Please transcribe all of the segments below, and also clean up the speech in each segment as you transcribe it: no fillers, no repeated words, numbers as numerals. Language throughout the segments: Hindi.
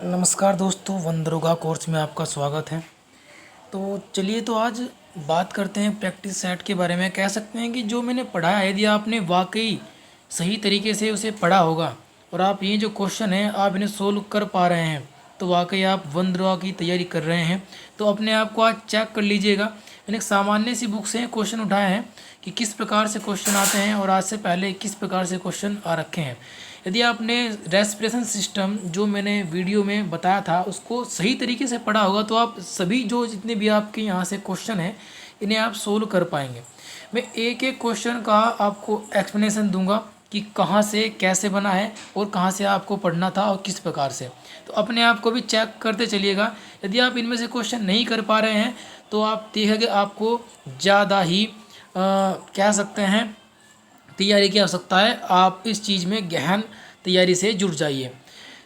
नमस्कार दोस्तों, वंदरोगा कोर्स में आपका स्वागत है। तो चलिए, तो आज बात करते हैं प्रैक्टिस सेट के बारे में। कह सकते हैं कि जो मैंने पढ़ा है, यदि आपने वाकई सही तरीके से उसे पढ़ा होगा और आप ये जो क्वेश्चन है आप इन्हें सोल्व कर पा रहे हैं, तो वाकई आप वंदरोगा की तैयारी कर रहे हैं। तो अपने आप को आज चेक कर लीजिएगा। मैंने एक सामान्य सी बुक से क्वेश्चन उठाए हैं कि किस प्रकार से क्वेश्चन आते हैं और आज से पहले किस प्रकार से क्वेश्चन आ रखे हैं। यदि आपने रेस्पिरेशन सिस्टम जो मैंने वीडियो में बताया था उसको सही तरीके से पढ़ा होगा, तो आप सभी जो जितने भी आपके यहाँ से क्वेश्चन हैं इन्हें आप सोल्व कर पाएंगे। मैं एक एक क्वेश्चन का आपको एक्सप्लेनेशन दूंगा कि कहाँ से कैसे बना है और कहाँ से आपको पढ़ना था और किस प्रकार से। तो अपने आप को भी चेक करते चलिएगा। यदि आप इनमें से क्वेश्चन नहीं कर पा रहे हैं तो आप देखेंगे आपको ज़्यादा ही कह सकते हैं तैयारी की आवश्यकता है। आप इस चीज़ में गहन तैयारी से जुड़ जाइए।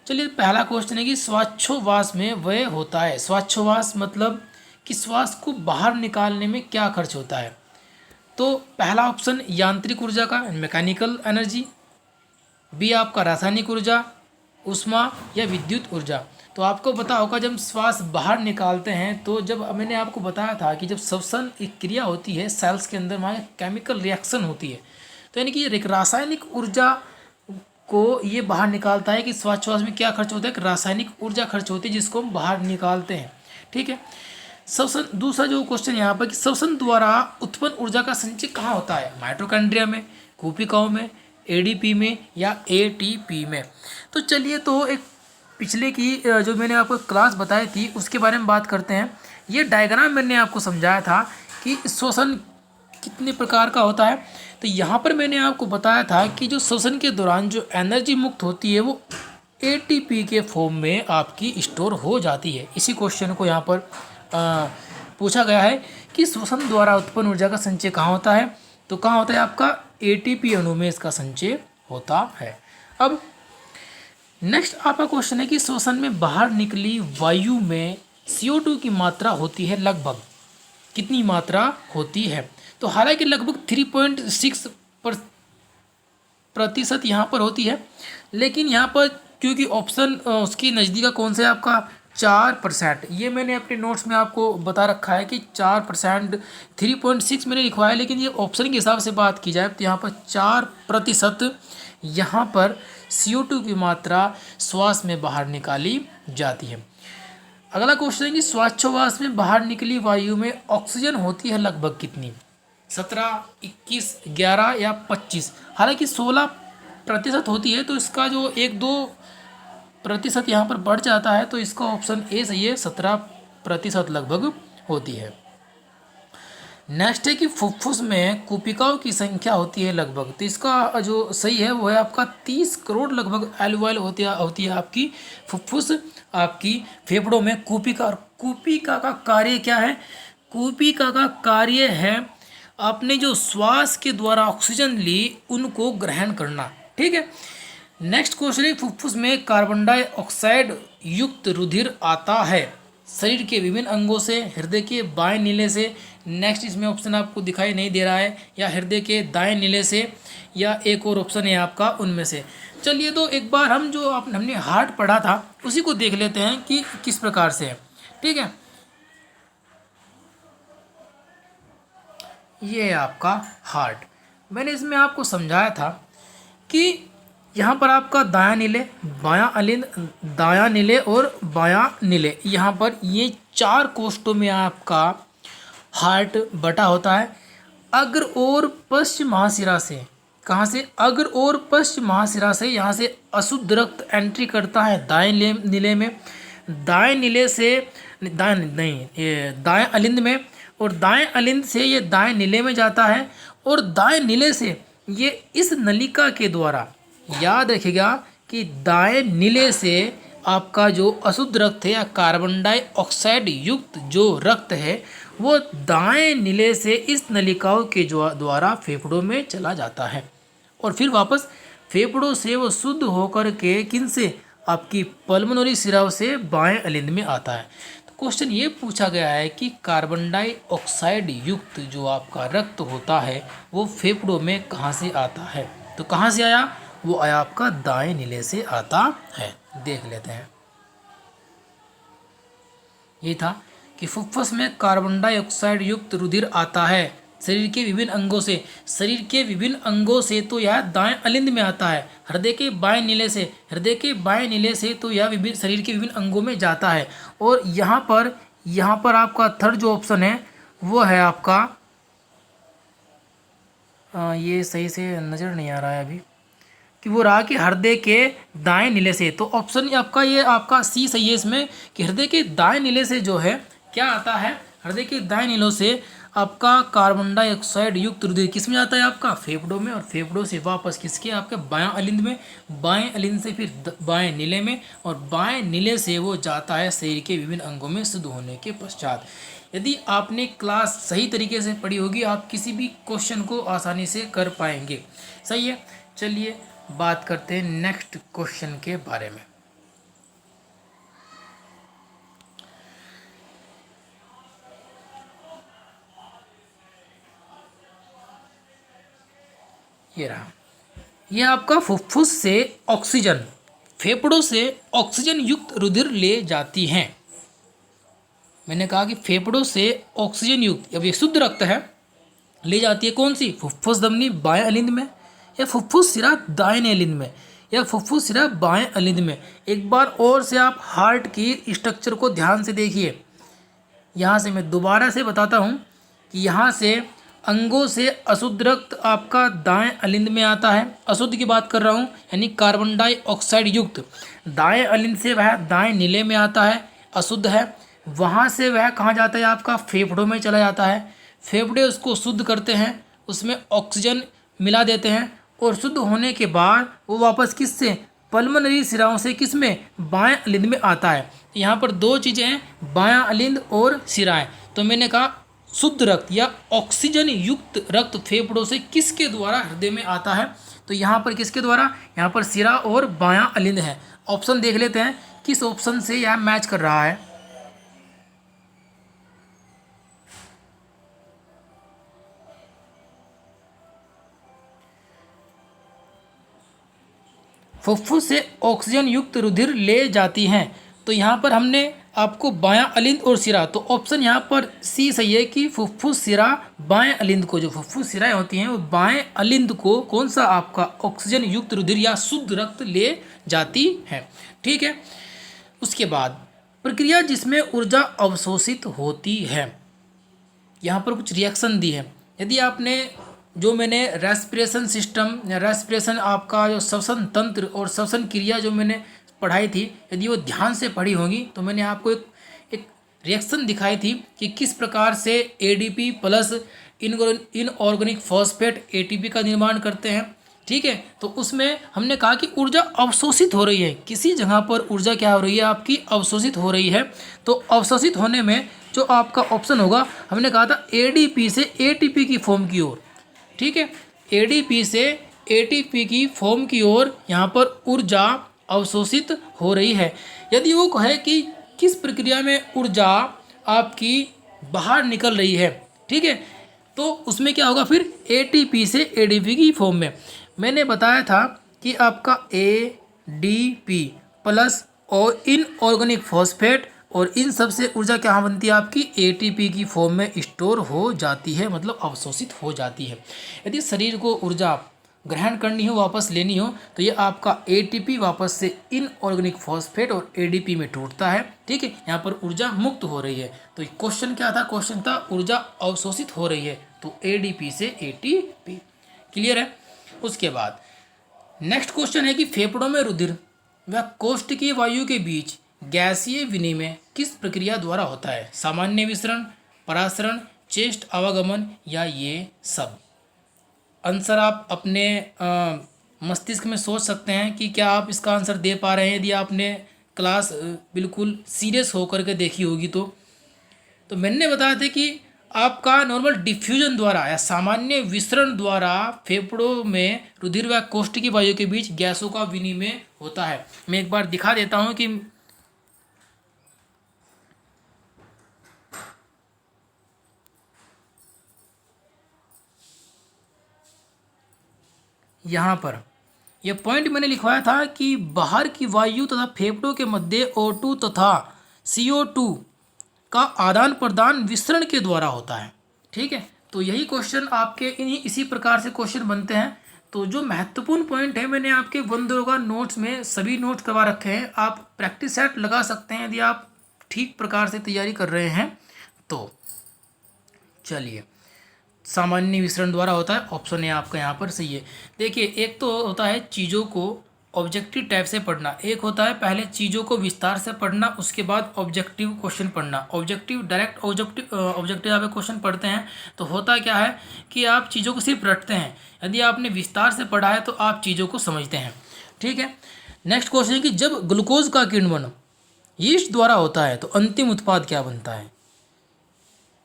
चलिए, पहला क्वेश्चन है कि श्वासोच्छ्वास में व्यय होता है। श्वासोच्छ्वास मतलब कि श्वास को बाहर निकालने में क्या खर्च होता है। तो पहला ऑप्शन यांत्रिक ऊर्जा का, मैकेनिकल एनर्जी। बी आपका रासायनिक ऊर्जा, ऊष्मा या विद्युत ऊर्जा। तो आपको पता होगा जब श्वास बाहर निकालते हैं तो जब मैंने आपको बताया था कि जब श्वसन एक क्रिया होती है सेल्स के अंदर, वहाँ केमिकल रिएक्शन होती है। तो यानी कि एक रासायनिक ऊर्जा को ये बाहर निकालता है कि श्वासोच्छ्वास में क्या खर्च होता है, रासायनिक ऊर्जा खर्च होती है जिसको हम बाहर निकालते हैं। ठीक है। श्वसन, दूसरा जो क्वेश्चन यहाँ पर कि श्वसन द्वारा उत्पन्न ऊर्जा का संचय कहाँ होता है, माइटोकॉन्ड्रिया में, कोशिकाओं में, एडीपी में या एटीपी में। तो चलिए, तो एक पिछले की जो मैंने आपको क्लास बताई थी उसके बारे में बात करते हैं। ये डायग्राम मैंने आपको समझाया था कि श्वसन कितने प्रकार का होता है। तो यहाँ पर मैंने आपको बताया था कि जो श्वसन के दौरान जो एनर्जी मुक्त होती है वो एटीपी के फॉर्म में आपकी स्टोर हो जाती है। इसी क्वेश्चन को यहाँ पर पूछा गया है कि श्वसन द्वारा उत्पन्न ऊर्जा का संचय कहाँ होता है। तो कहाँ होता है, आपका एटीपी अणु में इसका संचय होता है। अब नेक्स्ट आपका क्वेश्चन है कि श्वसन में बाहर निकली वायु में CO2 की मात्रा होती है लगभग कितनी मात्रा होती है। तो हालांकि लगभग 3.6 प्रतिशत यहाँ पर होती है, लेकिन यहाँ पर क्योंकि ऑप्शन उसकी नज़दीक कौन सा है आपका 4%। ये मैंने अपने नोट्स में आपको बता रखा है कि 4%, 3.6 मैंने लिखवाया है, लेकिन ये ऑप्शन के हिसाब से बात की जाए तो यहाँ पर 4% यहाँ पर CO2 की मात्रा श्वास में बाहर निकाली जाती है। अगला क्वेश्चन है कि श्वासोच्छ्वास में बाहर निकली वायु में ऑक्सीजन होती है लगभग कितनी, 17, 21, 11 या 25। हालांकि 16% होती है, तो इसका जो 1-2% यहाँ पर बढ़ जाता है, तो इसका ऑप्शन ए सही है, 17% लगभग होती है। नेक्स्ट है कि फुफ्फुस में कुपिकाओं की संख्या होती है लगभग। तो इसका जो सही है वो है आपका 30 करोड़ लगभग एल्वुआल होती है आपकी फुफ्फुस, आपकी फेफड़ों में कुपिका। और कुपिका का कार्य क्या है, कुपिका का कार्य है आपने जो श्वास के द्वारा ऑक्सीजन ली उनको ग्रहण करना। ठीक है। नेक्स्ट क्वेश्चन है फुफ्फुस में कार्बन डाइऑक्साइड युक्त रुधिर आता है शरीर के विभिन्न अंगों से, हृदय के बाएं नीले से। नेक्स्ट इसमें ऑप्शन आपको दिखाई नहीं दे रहा है, या हृदय के दाएं नीले से, या एक और ऑप्शन है आपका उनमें से। चलिए, तो एक बार हम जो हमने हार्ट पढ़ा था उसी को देख लेते हैं कि किस प्रकार से है। ठीक है, ये है आपका हार्ट। मैंने इसमें आपको समझाया था कि यहाँ पर आपका दायां नीले, बायां अलिंद, दायां नीले और बायां नीले, यहाँ पर ये 4 कोष्ठों में आपका हार्ट बटा होता है। अग्र और पश्चिम महाशिरा से, कहाँ से, अग्र और पश्चिम महाशिरा से यहाँ से अशुद्ध रक्त एंट्री करता है दाएं नीले में, दाएं नीले से दाएं अलिंद में, और दाएं अलिंद से ये दाएं नीले में जाता है, और दाएं नीले से ये इस नलिका के द्वारा, याद रखिएगा कि दाएं नीले से आपका जो अशुद्ध रक्त है या कार्बन डाइऑक्साइड युक्त जो रक्त है वो दाएं नीले से इस नलिकाओं के द्वारा फेफड़ों में चला जाता है, और फिर वापस फेफड़ों से वो शुद्ध होकर के किन से, आपकी पल्मोनरी शिराओं से बाएं अलिंद में आता है। तो क्वेश्चन ये पूछा गया है कि कार्बन डाइऑक्साइड युक्त जो आपका रक्त होता है वो फेफड़ों में कहाँ से आता है। तो कहाँ से आया, वो आया आपका दाएं नीले से आता है। देख लेते हैं। ये था कि फुफ्फुस में कार्बन डाइऑक्साइड युक्त रुधिर आता है शरीर के विभिन्न अंगों से। शरीर के विभिन्न अंगों से तो यह दाएं अलिंद में आता है, हृदय के बाएं नीले से, हृदय के बाएं नीले से तो यह विभिन्न शरीर के विभिन्न अंगों में जाता है। और यहाँ पर आपका थर्ड जो ऑप्शन है वो है आपका ये सही से नज़र नहीं आ रहा है अभी, कि वो रहा कि हृदय के दाएं नीले से। तो ऑप्शन आपका ये आपका सी सही है इसमें, कि हृदय के दाएं नीले से जो है क्या आता है, हृदय के दाएं नीलों से आपका कार्बन डाइऑक्साइड युक्त रुधिर किस में आता है, आपका फेफड़ों में, और फेफड़ों से वापस किसके, आपके बाएं अलिंद में, बाएं अलिंद से फिर बाएं नीले में, और बाएं नीले से वो जाता है शरीर के विभिन्न अंगों में शुद्ध होने के पश्चात। यदि आपने क्लास सही तरीके से पढ़ी होगी आप किसी भी क्वेश्चन को आसानी से कर पाएंगे। सही है, चलिए बात करते हैं नेक्स्ट क्वेश्चन के बारे में। ये रहा, ये आपका फुफ्फुस से ऑक्सीजन फेफड़ों से ऑक्सीजन युक्त रुधिर ले जाती हैं। मैंने कहा कि फेफड़ों से ऑक्सीजन युक्त, अब ये शुद्ध रक्त है, ले जाती है कौन सी, फुफ्फुस धमनी बाएं अलिंद में, या फुफ्फुस सिरा दाहिने अलिंद में, या फुफ्फुस सिरा बाएं अलिंद में। एक बार और से आप हार्ट की स्ट्रक्चर को ध्यान से देखिए। यहाँ से मैं दोबारा से बताता हूँ कि यहाँ से अंगों से अशुद्ध रक्त आपका दाएं अलिंद में आता है, अशुद्ध की बात कर रहा हूँ, यानी कार्बन डाइऑक्साइड युक्त दाएं अलिंद से वह दाएं नीले में आता है, अशुद्ध है। वहाँ से वह कहाँ जाता है, आपका फेफड़ों में चला जाता है। फेफड़े उसको शुद्ध करते हैं, उसमें ऑक्सीजन मिला देते हैं, और शुद्ध होने के बाद वो वापस किससे, पल्मोनरी सिराओं से किस में, बाएं अलिंद में आता है। यहाँ पर दो चीज़ें हैं, बायां अलिंद और सिराएं। तो मैंने कहा शुद्ध रक्त या ऑक्सीजन युक्त रक्त फेफड़ों से किसके द्वारा हृदय में आता है, तो यहाँ पर किसके द्वारा, यहाँ पर सिरा और बायां अलिंद है। ऑप्शन देख लेते हैं किस ऑप्शन से यह मैच कर रहा है। फुफ्फुस से ऑक्सीजन युक्त रुधिर ले जाती हैं, तो यहाँ पर हमने आपको बायां अलिंद और सिरा, तो ऑप्शन यहाँ पर सी सही है कि फुफ्फुस सिरा बाएं अलिंद को, जो फुफ्फुस सिराएं होती हैं वो बाएं अलिंद को कौन सा आपका ऑक्सीजन युक्त रुधिर या शुद्ध रक्त ले जाती है। ठीक है, उसके बाद प्रक्रिया जिसमें ऊर्जा अवशोषित होती है, यहाँ पर कुछ रिएक्शन दी है। यदि आपने जो मैंने रेस्पिरेशन सिस्टम या रेस्पिरेशन आपका जो श्वसन तंत्र और श्वसन क्रिया जो मैंने पढ़ाई थी, यदि वो ध्यान से पढ़ी होगी तो मैंने आपको एक रिएक्शन दिखाई थी कि किस प्रकार से ADP plus inorganic phosphate ATP का निर्माण करते हैं। ठीक है, तो उसमें हमने कहा कि ऊर्जा अवशोषित हो रही है, किसी जगह पर ऊर्जा क्या हो रही है, आपकी अवशोषित हो रही है। तो अवशोषित होने में जो आपका ऑप्शन होगा, हमने कहा था एडीपी से एटीपी की फॉर्म की ओर। ठीक है, एडीपी से एटीपी की फॉर्म की ओर यहाँ पर ऊर्जा अवशोषित हो रही है। यदि वो कहे कि किस प्रक्रिया में ऊर्जा आपकी बाहर निकल रही है, ठीक है, तो उसमें क्या होगा फिर एटीपी से एडीपी की फॉर्म में। मैंने बताया था कि आपका एडीपी प्लस और इनऑर्गेनिक फॉस्फेट और इन सब से ऊर्जा क्या बनती है, आपकी एटीपी की फॉर्म में स्टोर हो जाती है, मतलब अवशोषित हो जाती है। यदि शरीर को ऊर्जा ग्रहण करनी हो, वापस लेनी हो, तो ये आपका एटीपी वापस से इनऑर्गेनिक फॉस्फेट और एडीपी में टूटता है। ठीक है, यहाँ पर ऊर्जा मुक्त हो रही है। तो क्वेश्चन क्या था, क्वेश्चन था ऊर्जा अवशोषित हो रही है, तो एडीपी से एटीपी। क्लियर है। उसके बाद नेक्स्ट क्वेश्चन है कि फेफड़ों में रुधिर व कोष्ठकीय वायु के बीच गैसीय विनिमय किस प्रक्रिया द्वारा होता है, सामान्य विसरण, परासरण, चेस्ट आवागमन या ये सब। आंसर आप अपने मस्तिष्क में सोच सकते हैं कि क्या आप इसका आंसर दे पा रहे हैं। यदि आपने क्लास बिल्कुल सीरियस होकर के देखी होगी तो मैंने बताया था कि आपका नॉर्मल डिफ्यूजन द्वारा या सामान्य विसरण द्वारा फेफड़ों में रुधिर व कोष्ठकीय वायु के बीच गैसों का विनिमय होता है। मैं एक बार दिखा देता हूँ कि यहाँ पर यह पॉइंट मैंने लिखवाया था कि बाहर की वायु तथा फेफड़ों के मध्य O2 तथा CO2 का आदान प्रदान विसरण के द्वारा होता है। ठीक है, तो यही क्वेश्चन आपके इसी प्रकार से क्वेश्चन बनते हैं। तो जो महत्वपूर्ण पॉइंट है मैंने आपके वनदरोगा नोट्स में सभी नोट करवा रखे हैं, आप प्रैक्टिस सेट लगा सकते हैं यदि आप ठीक प्रकार से तैयारी कर रहे हैं तो। चलिए, सामान्य विसरण द्वारा होता है, ऑप्शन ए आपका यहाँ पर सही है। देखिए, एक तो होता है चीज़ों को ऑब्जेक्टिव टाइप से पढ़ना, एक होता है पहले चीज़ों को विस्तार से पढ़ना, उसके बाद ऑब्जेक्टिव क्वेश्चन पढ़ना। ऑब्जेक्टिव डायरेक्ट ऑब्जेक्टिव आप क्वेश्चन पढ़ते हैं तो होता क्या है कि आप चीज़ों को सिर्फ रटते हैं, यदि आपने विस्तार से पढ़ा है तो आप चीज़ों को समझते हैं। ठीक है, नेक्स्ट क्वेश्चन है कि जब ग्लूकोज का किण्वन यीस्ट द्वारा होता है तो अंतिम उत्पाद क्या बनता है।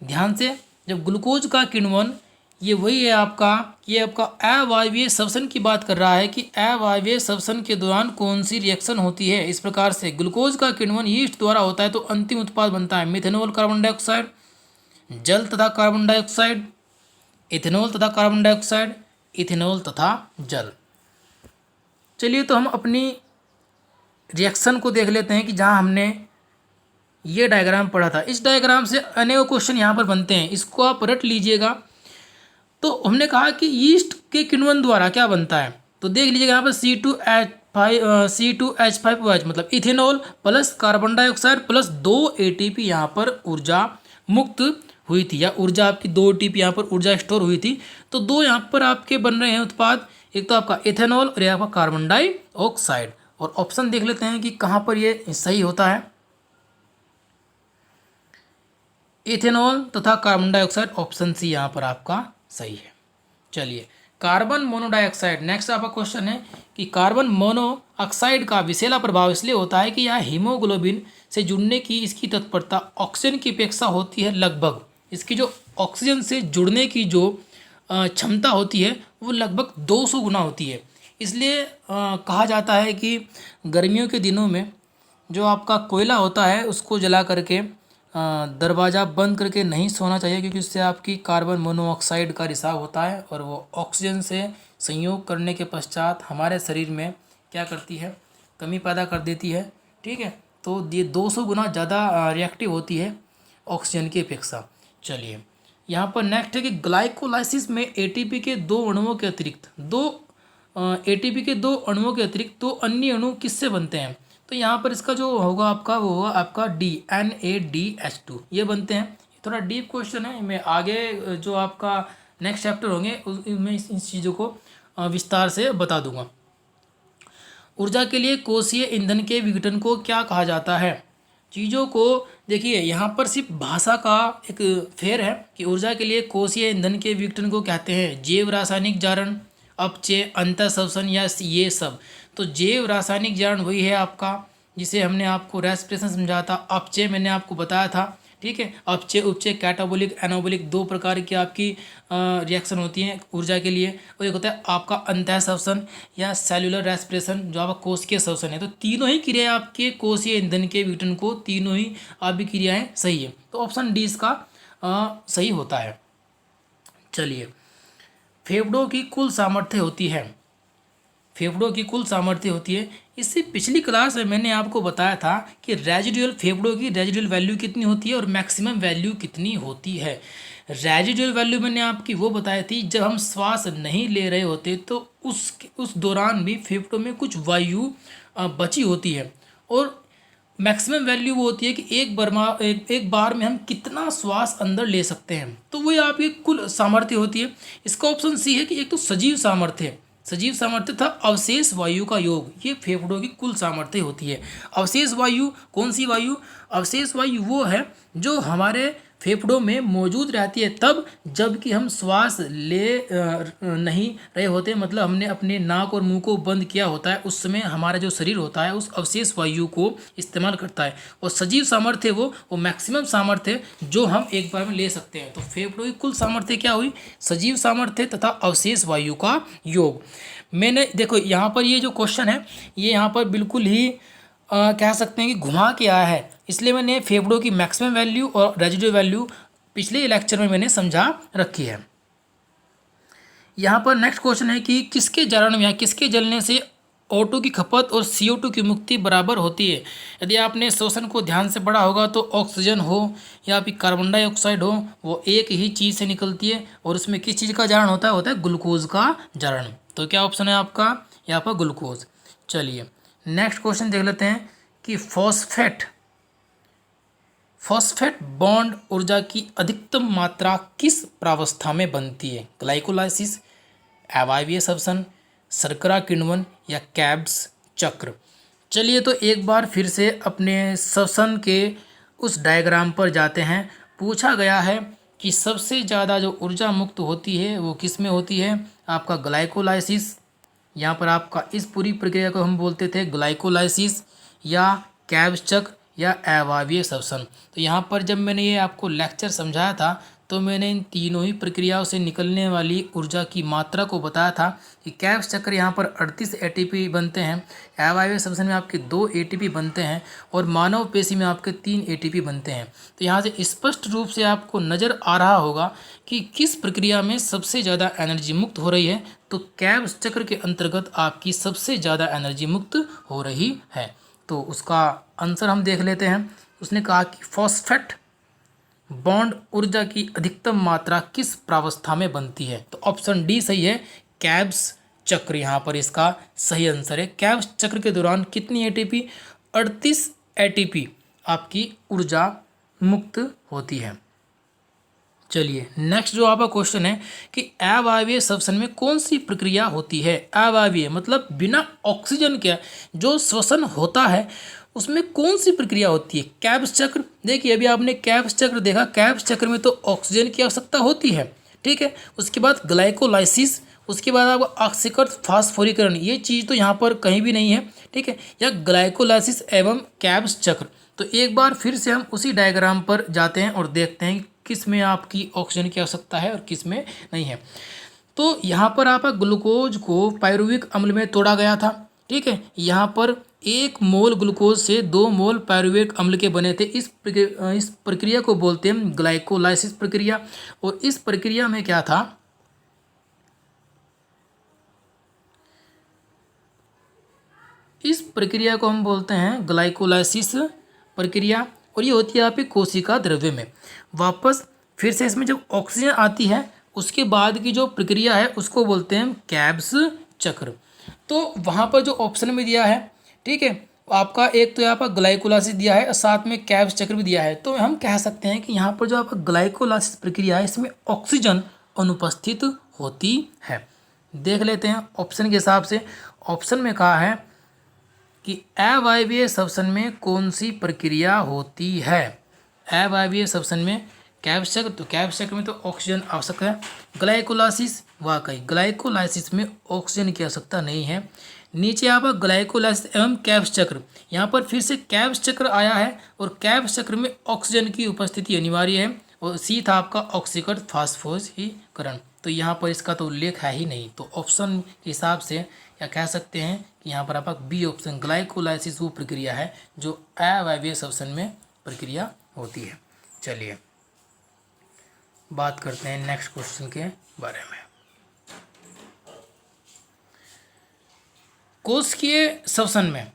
ध्यान से, जब ग्लूकोज का किण्वन, ये वही है आपका, ये आपका अवायवीय श्वसन की बात कर रहा है कि अवायवीय श्वसन के दौरान कौन सी रिएक्शन होती है। इस प्रकार से ग्लूकोज का किण्वन यीस्ट द्वारा होता है तो अंतिम उत्पाद बनता है मिथेनॉल कार्बन डाइऑक्साइड, जल तथा कार्बन डाइऑक्साइड, इथेनॉल तथा कार्बन डाइऑक्साइड, इथेनॉल तथा जल। चलिए, तो हम अपनी रिएक्शन को देख लेते हैं कि जहाँ हमने ये डायग्राम पढ़ा था, इस डायग्राम से अनेक क्वेश्चन यहाँ पर बनते हैं, इसको आप रट लीजिएगा। तो हमने कहा कि यीस्ट के किण्वन द्वारा क्या बनता है, तो देख लीजिएगा यहाँ पर C2H5OH मतलब ethanol plus carbon dioxide plus 2 ATP यहाँ पर ऊर्जा मुक्त हुई थी, या ऊर्जा आपकी 2 ATP यहाँ पर ऊर्जा स्टोर हुई थी। तो दो यहाँ पर आपके बन रहे हैं उत्पाद, एक तो आपका इथेनॉल और आपका कार्बन डाइऑक्साइड। और ऑप्शन देख लेते हैं कि कहाँ पर ये सही होता है। इथेनॉल तथा कार्बन डाइऑक्साइड, ऑप्शन सी यहाँ पर आपका सही है। चलिए, कार्बन मोनोडाइऑक्साइड, नेक्स्ट आपका क्वेश्चन है कि कार्बन मोनोऑक्साइड का विषैला प्रभाव इसलिए होता है कि यह हीमोग्लोबिन से जुड़ने की इसकी तत्परता ऑक्सीजन की अपेक्षा होती है लगभग, इसकी जो ऑक्सीजन से जुड़ने की जो क्षमता होती है वो लगभग 200 गुना होती है। इसलिए कहा जाता है कि गर्मियों के दिनों में जो आपका कोयला होता है उसको जला करके दरवाज़ा बंद करके नहीं सोना चाहिए, क्योंकि उससे आपकी कार्बन मोनोऑक्साइड का रिसाव होता है और वो ऑक्सीजन से संयोग करने के पश्चात हमारे शरीर में क्या करती है, कमी पैदा कर देती है। ठीक है, तो ये 200 गुना ज़्यादा रिएक्टिव होती है ऑक्सीजन की अपेक्षा। चलिए, यहाँ पर नेक्स्ट है कि ग्लाइकोलाइसिस में ATP के दो अणुओं के अतिरिक्त दो अन्य अणु किससे बनते हैं। तो यहाँ पर इसका जो होगा आपका वो होगा आपका NADH2, ये बनते हैं। थोड़ा डीप क्वेश्चन है, मैं आगे जो आपका नेक्स्ट चैप्टर होंगे उसमें इन चीज़ों को विस्तार से बता दूंगा। ऊर्जा के लिए कोशीय ईंधन के विघटन को क्या कहा जाता है। चीज़ों को देखिए, यहाँ पर सिर्फ भाषा का एक फेर है कि ऊर्जा के लिए कोशीय ईंधन के विघटन को कहते हैं जैव रासायनिक जारण, अपचय, अंतःश्वसन या ये सब। तो जैव रासायनिक जारण वही है आपका जिसे हमने आपको रेस्पिरेशन समझाया था, अपचय मैंने आपको बताया था। ठीक है, अपचय उपचय कैटाबोलिक एनाबोलिक दो प्रकार की आपकी रिएक्शन होती हैं ऊर्जा के लिए। और एक होता है आपका अंतःश्वसन या सेल्युलर रेस्पिरेशन जो आपका कोशिकीय श्वसन है। तो तीनों ही क्रियाएं आपके कोशीय ईंधन के विघटन को, तीनों ही आपकी क्रियाएं सही है, तो ऑप्शन डी इसका सही होता है। चलिए, फेफड़ों की कुल सामर्थ्य होती है, फेफड़ों की कुल सामर्थ्य होती है। इससे पिछली क्लास में मैंने आपको बताया था कि रेजिडुअल फेफड़ों की रेजिडुअल वैल्यू कितनी होती है और मैक्सिमम वैल्यू कितनी होती है। रेजिडुअल वैल्यू मैंने आपकी वो बताई थी जब हम श्वास नहीं ले रहे होते तो उस दौरान भी फेफड़ों में कुछ वायु बची होती है। और मैक्सिमम वैल्यू वो होती है कि एक बार में हम कितना श्वास अंदर ले सकते हैं, तो वही आपकी कुल सामर्थ्य होती है। इसका ऑप्शन सी है कि एक तो सजीव सामर्थ्य था अवशेष वायु का योग, ये फेफड़ों की कुल सामर्थ्य होती है। अवशेष वायु कौन सी वायु, अवशेष वायु वो है जो हमारे फेफड़ों में मौजूद रहती है तब जबकि हम श्वास ले नहीं रहे होते, मतलब हमने अपने नाक और मुंह को बंद किया होता है, उस समय हमारा जो शरीर होता है उस अवशेष वायु को इस्तेमाल करता है। और सजीव सामर्थ्य वो मैक्सिमम सामर्थ्य जो हम एक बार में ले सकते हैं। तो फेफड़ों की कुल सामर्थ्य क्या हुई, सजीव सामर्थ्य तथा अवशेष वायु का योग। मैंने देखो यहाँ पर ये जो क्वेश्चन है ये यहाँ पर बिल्कुल ही कह सकते हैं कि घुमा के आया है, इसलिए मैंने फेफड़ों की मैक्सिमम वैल्यू और रेजिडुअल वैल्यू पिछले लेक्चर में मैंने समझा रखी है। यहाँ पर नेक्स्ट क्वेश्चन है कि किसके जारण में या किसके जलने से O2 की खपत और CO2 की मुक्ति बराबर होती है। यदि आपने श्वसन को ध्यान से पढ़ा होगा तो ऑक्सीजन हो या फिर कार्बन डाइऑक्साइड हो, वो एक ही चीज़ से निकलती है और उसमें किस चीज़ का जारण होता है ग्लूकोज का जारण। तो क्या ऑप्शन है आपका यहाँ पर ग्लूकोज। चलिए नेक्स्ट क्वेश्चन देख लेते हैं कि फॉस्फेट बॉन्ड ऊर्जा की अधिकतम मात्रा किस प्रावस्था में बनती है? ग्लाइकोलाइसिस, अवायवीय श्वसन, शर्करा किण्वन या कैब्स चक्र। चलिए तो एक बार फिर से अपने श्वसन के उस डायग्राम पर जाते हैं। पूछा गया है कि सबसे ज़्यादा जो ऊर्जा मुक्त होती है वो किस में होती है? आपका ग्लाइकोलाइसिस, यहाँ पर आपका इस पूरी प्रक्रिया को हम बोलते थे ग्लाइकोलाइसिस, या कैब्स चक्र, या अवायवीय श्वसन। तो यहाँ पर जब मैंने ये आपको लेक्चर समझाया था तो मैंने इन तीनों ही प्रक्रियाओं से निकलने वाली ऊर्जा की मात्रा को बताया था कि कैब्स चक्र यहाँ पर 38 ATP बनते हैं, अवायवीय श्वसन में आपके 2 ATP बनते हैं और मानव पेशी में आपके 3 ATP बनते हैं। तो यहाँ से स्पष्ट रूप से आपको नज़र आ रहा होगा कि किस प्रक्रिया में सबसे ज़्यादा एनर्जी मुक्त हो रही है। तो कैब्स चक्र के अंतर्गत आपकी सबसे ज़्यादा एनर्जी मुक्त हो रही है। तो उसका आंसर हम देख लेते हैं। उसने कहा कि फॉस्फेट बॉन्ड ऊर्जा की अधिकतम मात्रा किस प्रावस्था में बनती है? तो ऑप्शन डी सही है, कैब्स चक्र यहाँ पर इसका सही आंसर है। कैब्स चक्र के दौरान कितनी ATP? 38 ATP आपकी ऊर्जा मुक्त होती है। चलिए नेक्स्ट जो आपका क्वेश्चन है कि अवायवीय श्वसन में कौन सी प्रक्रिया होती है? अवायवीय मतलब बिना ऑक्सीजन के जो श्वसन होता है उसमें कौन सी प्रक्रिया होती है? कैब्स चक्र। देखिए अभी आपने कैब्स चक्र देखा, कैब्स चक्र में तो ऑक्सीजन की आवश्यकता होती है, ठीक है। उसके बाद ग्लाइकोलाइसिस, उसके बाद आपका ऑक्सीकृत फास्फोरीकरण, ये चीज़ तो यहाँ पर कहीं भी नहीं है, ठीक है। या ग्लाइकोलाइसिस एवं कैब्स चक्र। तो एक बार फिर से हम उसी डायग्राम पर जाते हैं और देखते हैं किस में आपकी ऑक्सीजन की आवश्यकता है और किस में नहीं है। तो यहाँ पर आपका ग्लूकोज को पायरुविक अम्ल में तोड़ा गया था, ठीक है। यहाँ पर 1 मोल ग्लूकोज से 2 मोल पायरुविक अम्ल के बने थे। इस प्रक्रिया को बोलते हैं ग्लाइकोलाइसिस प्रक्रिया। और इस प्रक्रिया में क्या था, इस प्रक्रिया को हम बोलते हैं ग्लाइकोलाइसिस प्रक्रिया। और ये होती है आपकी कोशिका द्रव्य में। वापस फिर से इसमें जब ऑक्सीजन आती है उसके बाद की जो प्रक्रिया है उसको बोलते हैं कैब्स चक्र। तो वहाँ पर जो ऑप्शन में दिया है, ठीक है, आपका एक तो यहाँ पर ग्लाइकोलाइसिस दिया है और साथ में कैब्स चक्र भी दिया है। तो हम कह सकते हैं कि यहाँ पर जो आपका ग्लाइकोलाइसिस प्रक्रिया है इसमें ऑक्सीजन अनुपस्थित होती है। देख लेते हैं ऑप्शन के हिसाब से। ऑप्शन में कहा है कि अवायवीय श्वसन में कौन सी प्रक्रिया होती है? अवायवीय श्वसन में कैब्स चक्र, तो कैब्स चक्र में तो ऑक्सीजन आवश्यक है। ग्लाइकोलाइसिस, वाकई ग्लाइकोलाइसिस में ऑक्सीजन की आवश्यकता नहीं है। नीचे यहाँ पर ग्लाइकोलाइसिस एवं कैब्स चक्र, यहाँ पर फिर से कैब्स चक्र आया है और कैब्स चक्र में ऑक्सीजन की उपस्थिति अनिवार्य है। और सी था आपका ऑक्सीकृत फास्फोरीकरण। तो यहाँ पर इसका तो उल्लेख है ही नहीं। तो ऑप्शन के हिसाब से या कह सकते हैं कि यहाँ पर आपका बी ऑप्शन ग्लाइकोलाइसिस वो प्रक्रिया है जो अवायवीय श्वसन में प्रक्रिया होती है। चलिए बात करते हैं नेक्स्ट क्वेश्चन के बारे में। कोशिकीय श्वसन में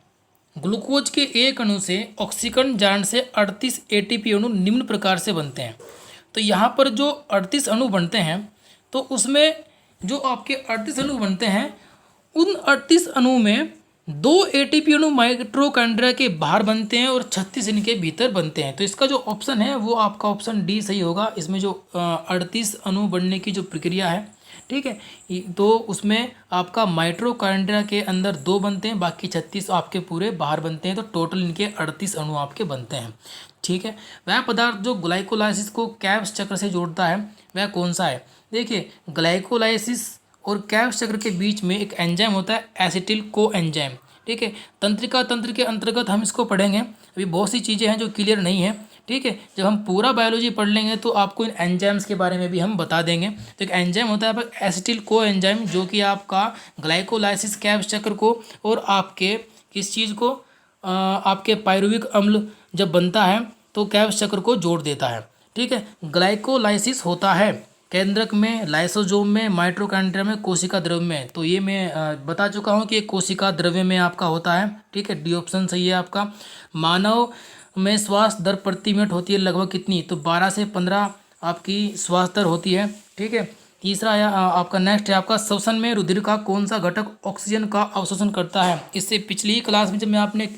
ग्लूकोज के एक अणु से ऑक्सीकरण जारण से 38 ATP अणु निम्न प्रकार से बनते हैं। तो यहाँ पर जो 38 अणु बनते हैं तो उसमें जो आपके 38 अणु बनते हैं उन 38 अणु में 2 ATP अणु माइटोकॉन्ड्रिया के बाहर बनते हैं और 36 इनके भीतर बनते हैं। तो इसका जो ऑप्शन है वो आपका ऑप्शन डी सही होगा। इसमें जो 38 अणु बनने की जो प्रक्रिया है, ठीक है, तो उसमें आपका माइटोकॉन्ड्रिया के अंदर 2 बनते हैं, बाकी 36 आपके पूरे बाहर बनते हैं। तो टोटल इनके 38 अणु आपके बनते हैं, ठीक है। वह पदार्थ जो ग्लाइकोलाइसिस को कैब्स चक्र से जोड़ता है वह कौन सा है? देखिए ग्लाइकोलाइसिस और कैब्स चक्र के बीच में एक एंजाइम होता है एसिटिल को एंजाइम, ठीक है। तंत्रिका तंत्र के अंतर्गत हम इसको पढ़ेंगे। अभी बहुत सी चीज़ें हैं जो क्लियर नहीं है, ठीक है। जब हम पूरा बायोलॉजी पढ़ लेंगे तो आपको इन एंजाइम्स के बारे में भी हम बता देंगे। तो एक एंजाइम होता है एसिटिल को एंजाइम जो कि आपका ग्लाइकोलाइसिस कैब्स चक्र को और आपके किस चीज़ को आपके पायरुविक अम्ल जब बनता है तो कैब्स चक्र को जोड़ देता है, ठीक है। ग्लाइकोलाइसिस होता है केंद्रक में, लाइसोसोम में, माइटोकॉन्ड्रिया में, कोशिका द्रव्य में। तो ये मैं बता चुका हूँ कि कोशिका द्रव्य में आपका होता है। ठीक है, डी ऑप्शन सही है आपका। मानव में श्वास दर प्रति मिनट होती है लगभग कितनी? तो 12 से 15 आपकी श्वास दर होती है। ठीक है, तीसरा है आपका नेक्स्ट है आपका श्वसन में रुधिर का कौन सा घटक ऑक्सीजन का अवशोषण करता है? इससे पिछली ही क्लास में जब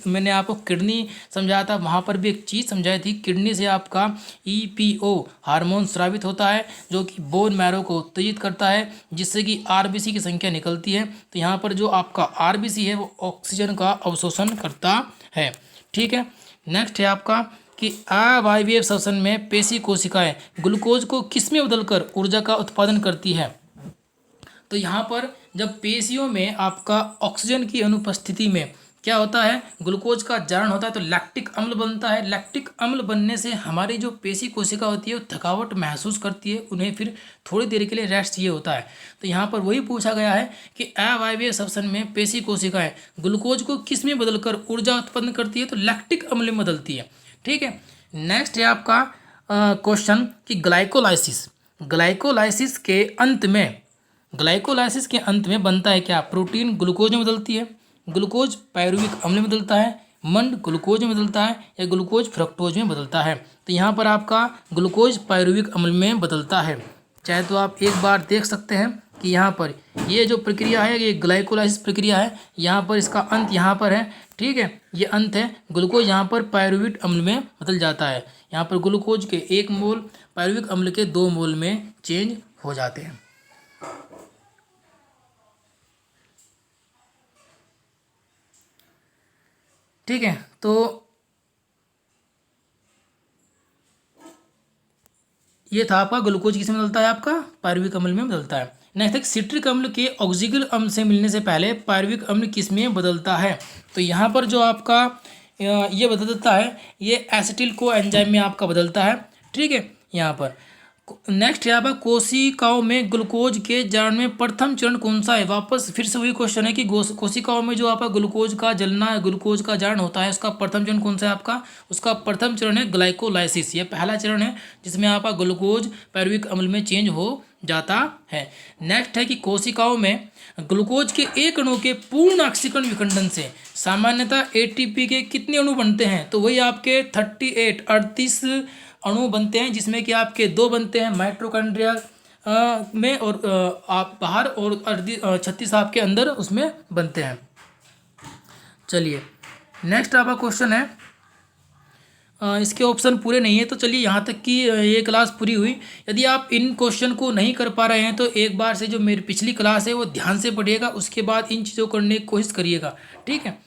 मैंने आपको किडनी समझाया था, वहाँ पर भी एक चीज़ समझाई थी। किडनी से आपका EPO हार्मोन स्रावित होता है जो कि बोन मैरो को उत्तेजित करता है, जिससे कि RBC की संख्या निकलती है। तो यहाँ पर जो आपका RBC है वो ऑक्सीजन का अवशोषण करता है। ठीक है, नेक्स्ट है आपका कि अवायवीय श्वसन में पेशी कोशिकाएं ग्लूकोज को किस में बदलकर ऊर्जा का उत्पादन करती है? तो यहाँ पर जब पेशियों में आपका ऑक्सीजन की अनुपस्थिति में क्या होता है, ग्लूकोज का जारण होता है तो लैक्टिक अम्ल बनता है। लैक्टिक अम्ल बनने से हमारी जो पेशी कोशिका होती है वो थकावट महसूस करती है, उन्हें फिर थोड़ी देर के लिए रेस्ट चाहिए होता है। तो यहाँ पर वही पूछा गया है कि अवायवीय श्वसन में पेशी कोशिकाएं ग्लूकोज को किस में बदलकर ऊर्जा उत्पन्न करती है? तो लैक्टिक अम्ल में बदलती है। ठीक है, नेक्स्ट है आपका क्वेश्चन कि ग्लाइकोलाइसिस के अंत में बनता है क्या? प्रोटीन ग्लूकोज में बदलती है, ग्लूकोज पायरुविक अम्ल में बदलता है, मंड ग्लूकोज में बदलता है, या ग्लूकोज फ्रक्टोज में बदलता है? तो यहाँ पर आपका ग्लूकोज पायरुविक अम्ल में बदलता है। चाहे तो आप एक बार देख सकते हैं कि यहाँ पर ये जो प्रक्रिया है ये ग्लाइकोलाइसिस प्रक्रिया है। यहाँ पर इसका अंत यहाँ पर है। ठीक है, ये अंत है। ग्लूकोज यहाँ पर पायरुविक अम्ल में बदल जाता है। यहाँ पर ग्लूकोज के 1 मोल पायरुविक अम्ल के 2 मोल में चेंज हो जाते हैं। ठीक है, तो ये था आपका ग्लूकोज किस में बदलता है? आपका पायरुविक अम्ल में बदलता है। नेक्स्ट है सिट्रिक अम्ल के ऑक्सीजन अम्ल से मिलने से पहले पायरुविक अम्ल किस में बदलता है? तो यहाँ पर जो आपका ये बदलता है ये एसिटिल को एंजाइम में आपका बदलता है। ठीक है, यहाँ पर नेक्स्ट है आपका कोशिकाओं में ग्लूकोज के जारण में प्रथम चरण कौन सा है? वापस फिर से वही क्वेश्चन है कि कोशिकाओं में जो आपका ग्लूकोज का जलना, ग्लूकोज का जारण होता है, उसका प्रथम चरण कौन सा है आपका? उसका प्रथम चरण है ग्लाइकोलाइसिस। ये पहला चरण है जिसमें आपका ग्लूकोज पायरुविक अम्ल में चेंज हो जाता है। नेक्स्ट है कि कोशिकाओं में ग्लूकोज के एक अणु के पूर्ण ऑक्सीकरण विखंडन से सामान्यतः ATP के कितने अणु बनते हैं? तो वही आपके 38 अणु बनते हैं, जिसमें कि आपके 2 बनते हैं माइटोकॉन्ड्रिया में और आप बाहर, और 36 आपके अंदर उसमें बनते हैं। चलिए नेक्स्ट आपका क्वेश्चन है, इसके ऑप्शन पूरे नहीं है तो चलिए यहाँ तक कि ये क्लास पूरी हुई। यदि आप इन क्वेश्चन को नहीं कर पा रहे हैं तो एक बार से जो मेरी पिछली क्लास है वो ध्यान से पढ़िएगा, उसके बाद इन चीज़ों को करने की कोशिश करिएगा। ठीक है,